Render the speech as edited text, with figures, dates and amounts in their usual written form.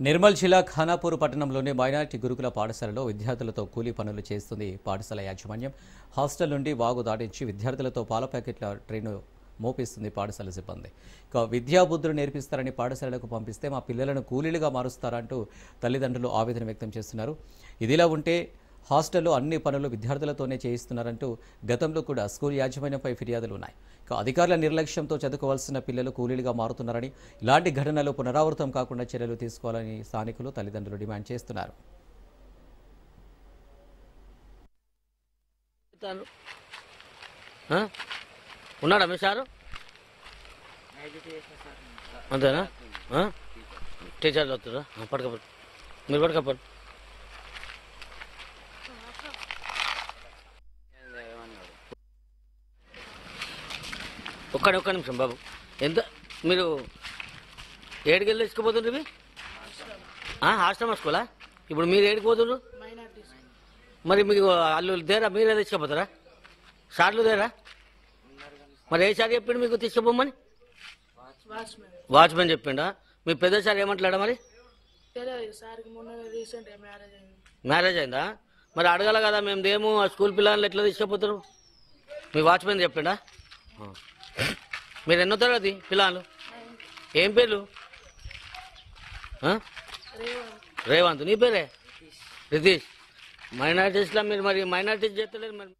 నిర్మల్ జిల్లా ఖానాపూర్ పట్టణంలోని మైనారిటీ గురుకుల పాఠశాలలో విద్యార్థులతో కూలీ పనులు చేస్తుంది పాఠశాల యాజమాన్యం. హాస్టల్ నుండి వాగు దాటించి విద్యార్థులతో పాల ప్యాకెట్ల ట్రైను మోపిస్తుంది పాఠశాల సిబ్బంది. ఇక విద్యాబుద్ధులు నేర్పిస్తారని పాఠశాలకు పంపిస్తే మా పిల్లలను కూలీలుగా మారుస్తారంటూ తల్లిదండ్రులు ఆవేదన వ్యక్తం చేస్తున్నారు. ఇదిలా ఉంటే హాస్టల్లో అన్ని పనులు విద్యార్థులతోనే చేయిస్తున్నారంటూ గతంలో కూడా స్కూల్ యాజమాన్యంపై ఫిర్యాదులు ఉన్నాయి. ఇక అధికారుల నిర్లక్ష్యంతో చదువుకోవాల్సిన పిల్లలు కూలీలుగా మారుతున్నారని, ఇలాంటి ఘటనలు పునరావృతం కాకుండా చర్యలు తీసుకోవాలని స్థానికులు తల్లిదండ్రులు డిమాండ్ చేస్తున్నారు. ఉన్నాడా మీ సారు? అంతేనా? టీచర్లు వస్తారా? పడకపో మీరు పడకపో. ఒక్క నిమిషం బాబు, ఎంత మీరు ఏడుకి వెళ్ళి తీసుకుపోతుండ్రు? ఇవి హాస్టల్ స్కూలా? ఇప్పుడు మీరు ఏడికి పోతుండ్రు? మరి మీకు వాళ్ళు దేరా? మీరే తీసుకుపోతారా? సార్లు దేరా? మరి ఏ సార్ చెప్పిండు మీకు తీసుకుపోమని? వాచ్మెన్ చెప్పిండా? మీ పెద్ద సార్ ఏమంటాడా? మరి మ్యారేజ్ అయిందా? మరి అడగాల కదా, మేము దేమో స్కూల్ పిల్లలు ఎట్లా తీసుకుపోతారు? మీ వాచ్మెన్ చెప్పిండా? మీరు ఎన్నో తరగతి పిల్లలు? ఏం పేర్లు? రేవంత్. నీ పేరే రితీష్. మైనారిటీస్లో మీరు మరి మైనారిటీస్ చేస్తలేదు మరి.